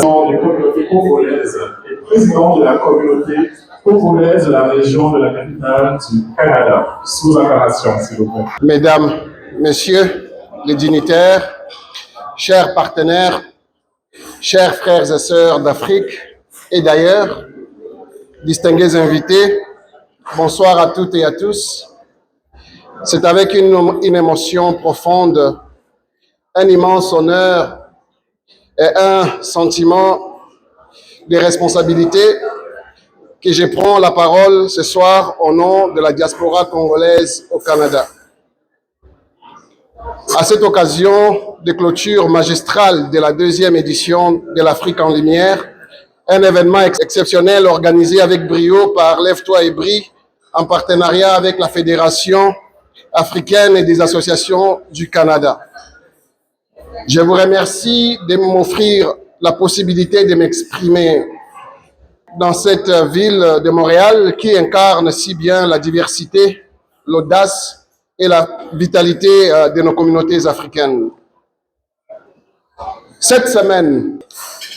des communautés congolaises et président de la communauté congolaise de la région de la capitale du Canada. Sous acclamation, s'il vous plaît. Mesdames, Messieurs les dignitaires, chers partenaires, chers frères et sœurs d'Afrique et d'ailleurs, distingués invités, bonsoir à toutes et à tous. C'est avec une émotion profonde, un immense honneur et un sentiment de responsabilité que je prends la parole ce soir au nom de la diaspora congolaise au Canada. À cette occasion de clôture magistrale de la 2e édition de l'Afrique en Lumière, un événement exceptionnel organisé avec brio par Lève-toi et brille en partenariat avec la Fédération africaine et des associations du Canada. Je vous remercie de m'offrir la possibilité de m'exprimer dans cette ville de Montréal qui incarne si bien la diversité, l'audace et la vitalité de nos communautés africaines. Cette semaine,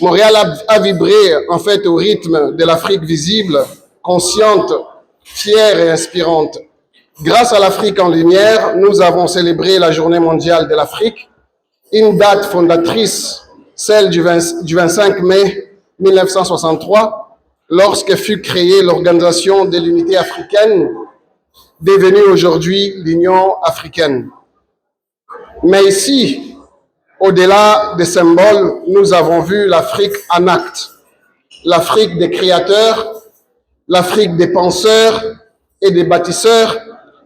Montréal a vibré en fait au rythme de l'Afrique visible, consciente, fière et inspirante. Grâce à l'Afrique en lumière, nous avons célébré la Journée mondiale de l'Afrique, une date fondatrice, celle du 25 mai 1963, lorsque fut créée l'Organisation de l'Unité africaine, devenue aujourd'hui l'Union africaine. Mais ici, au-delà des symboles, nous avons vu l'Afrique en acte, l'Afrique des créateurs, l'Afrique des penseurs et des bâtisseurs,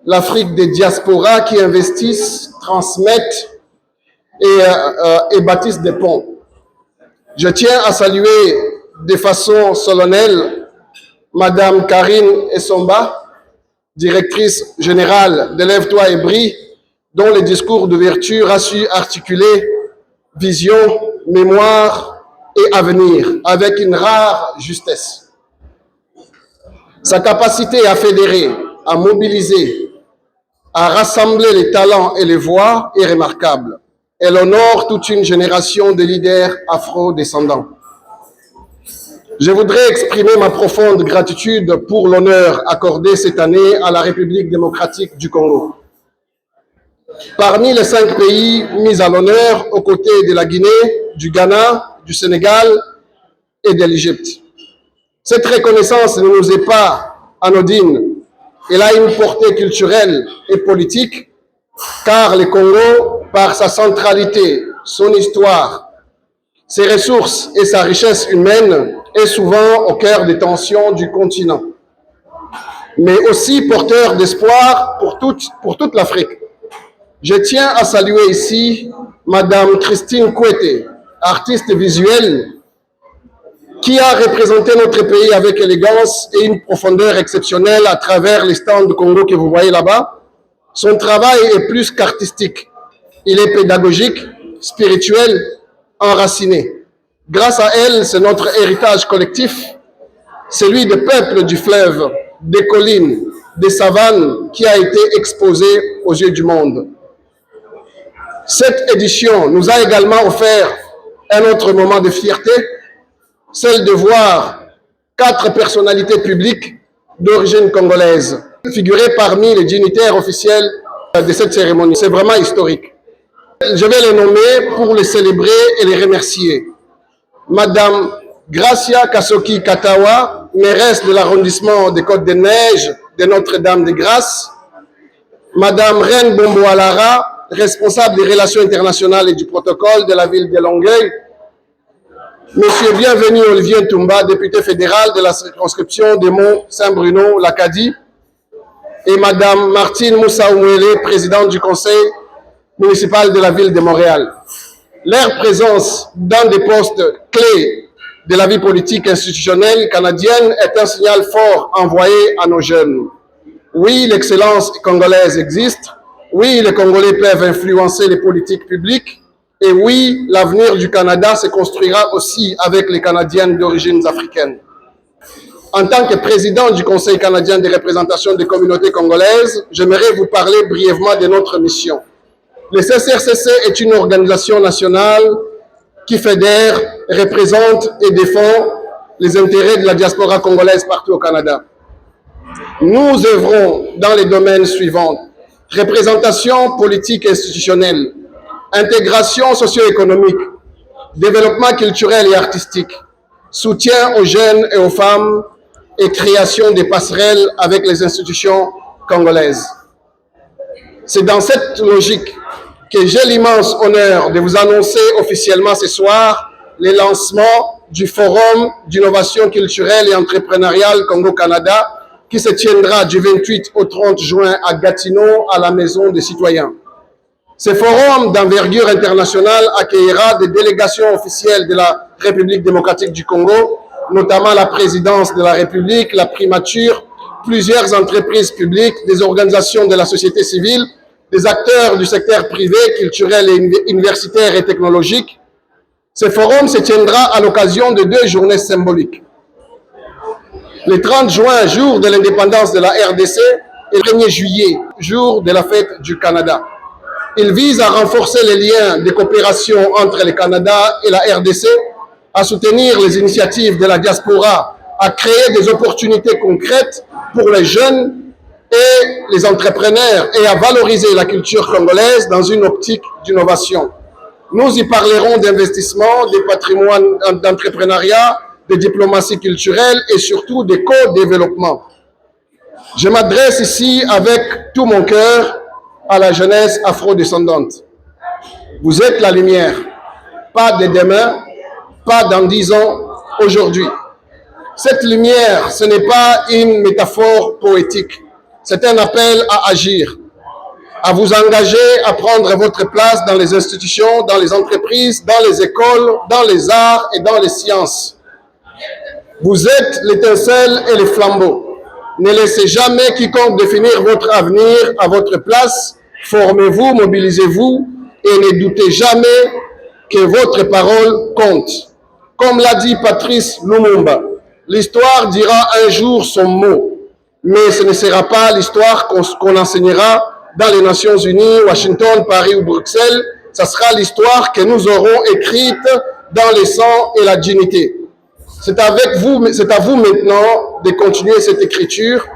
l'Afrique des diasporas qui investissent, transmettent et bâtissent des ponts. Je tiens à saluer de façon solennelle Madame Karine Essomba, directrice générale de Lève-toi et brille, dont le discours d'ouverture a su articuler vision, mémoire et avenir avec une rare justesse. Sa capacité à fédérer, à mobiliser, à rassembler les talents et les voix est remarquable. Elle honore toute une génération de leaders afro-descendants. Je voudrais exprimer ma profonde gratitude pour l'honneur accordé cette année à la République démocratique du Congo. Parmi les 5 pays mis à l'honneur aux côtés de la Guinée, du Ghana, du Sénégal et de l'Égypte. Cette reconnaissance ne nous est pas anodine. Elle a une portée culturelle et politique, car le Congo, par sa centralité, son histoire, ses ressources et sa richesse humaine, est souvent au cœur des tensions du continent, mais aussi porteur d'espoir pour toute l'Afrique. Je tiens à saluer ici Madame Christine Kouete, artiste visuelle, qui a représenté notre pays avec élégance et une profondeur exceptionnelle à travers les stands de Congo que vous voyez là-bas. Son travail est plus qu'artistique. Il est pédagogique, spirituel, enraciné. Grâce à elle, c'est notre héritage collectif, celui des peuples du fleuve, des collines, des savanes, qui a été exposé aux yeux du monde. Cette édition nous a également offert un autre moment de fierté, celle de voir 4 personnalités publiques d'origine congolaise figurer parmi les dignitaires officiels de cette cérémonie. C'est vraiment historique. Je vais les nommer pour les célébrer et les remercier. Madame Gracia Kasoki Katawa, mairesse de l'arrondissement des Côtes-des-Neiges de Notre-Dame-des-Grâces. Madame Reine Bombo Alara, responsable des relations internationales et du protocole de la ville de Longueuil. Monsieur Bienvenu Olivier Ntumba, député fédéral de la circonscription de Mont-Saint-Bruno-Lacadie. Et Madame Martine Moussa Ouele, présidente du conseil municipal de la ville de Montréal. Leur présence dans des postes clés de la vie politique institutionnelle canadienne est un signal fort envoyé à nos jeunes. Oui, l'excellence congolaise existe. Oui, les Congolais peuvent influencer les politiques publiques. Et oui, l'avenir du Canada se construira aussi avec les Canadiennes d'origine africaine. En tant que président du Conseil canadien de représentation des communautés congolaises, j'aimerais vous parler brièvement de notre mission. Le CCRCC est une organisation nationale qui fédère, représente et défend les intérêts de la diaspora congolaise partout au Canada. Nous œuvrons dans les domaines suivants: représentation politique et institutionnelle, intégration socio-économique, développement culturel et artistique, soutien aux jeunes et aux femmes et création des passerelles avec les institutions congolaises. C'est dans cette logique que j'ai l'immense honneur de vous annoncer officiellement ce soir le lancement du Forum d'innovation culturelle et entrepreneuriale Congo-Canada qui se tiendra du 28 au 30 juin à Gatineau, à la Maison des Citoyens. Ce forum d'envergure internationale accueillera des délégations officielles de la République démocratique du Congo, notamment la présidence de la République, la primature, plusieurs entreprises publiques, des organisations de la société civile, des acteurs du secteur privé, culturel et universitaire et technologique. Ce forum se tiendra à l'occasion de 2 journées symboliques. Le 30 juin, jour de l'indépendance de la RDC, et le 1er juillet, jour de la fête du Canada. Il vise à renforcer les liens de coopération entre le Canada et la RDC, à soutenir les initiatives de la diaspora, à créer des opportunités concrètes pour les jeunes et les entrepreneurs et à valoriser la culture congolaise dans une optique d'innovation. Nous y parlerons d'investissement, de patrimoine, d'entrepreneuriat, de diplomatie culturelle et surtout de co-développement. Je m'adresse ici avec tout mon cœur à la jeunesse afro-descendante. Vous êtes la lumière, pas de demain, pas dans 10 ans, aujourd'hui. Cette lumière, ce n'est pas une métaphore poétique, c'est un appel à agir, à vous engager à prendre votre place dans les institutions, dans les entreprises, dans les écoles, dans les arts et dans les sciences. Vous êtes l'étincelle et le flambeau. Ne laissez jamais quiconque définir votre avenir à votre place. Formez-vous, mobilisez-vous et ne doutez jamais que votre parole compte. Comme l'a dit Patrice Lumumba, l'histoire dira un jour son mot, mais ce ne sera pas l'histoire qu'on enseignera dans les Nations Unies, Washington, Paris ou Bruxelles. Ça sera l'histoire que nous aurons écrite dans le sang et la dignité. C'est à vous maintenant de continuer cette écriture.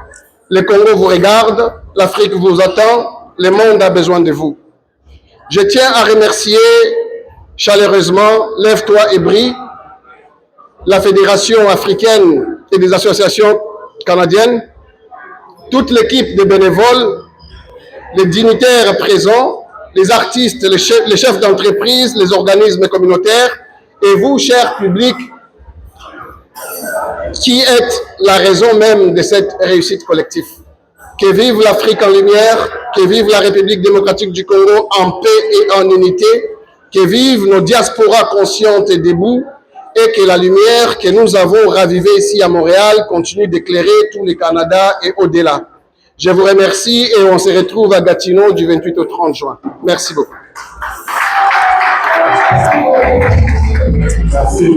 Le Congo vous regarde, l'Afrique vous attend, le monde a besoin de vous. Je tiens à remercier chaleureusement Lève-toi et brille, la Fédération africaine et des associations canadiennes, toute l'équipe de bénévoles, les dignitaires présents, les artistes, les chefs d'entreprise, les organismes communautaires et vous, chers publics, qui êtes la raison même de cette réussite collective. Que vive l'Afrique en lumière, que vive la République démocratique du Congo en paix et en unité, que vivent nos diasporas conscientes et debout, et que la lumière que nous avons ravivée ici à Montréal continue d'éclairer tout le Canada et au-delà. Je vous remercie et on se retrouve à Gatineau du 28 au 30 juin. Merci beaucoup. Merci.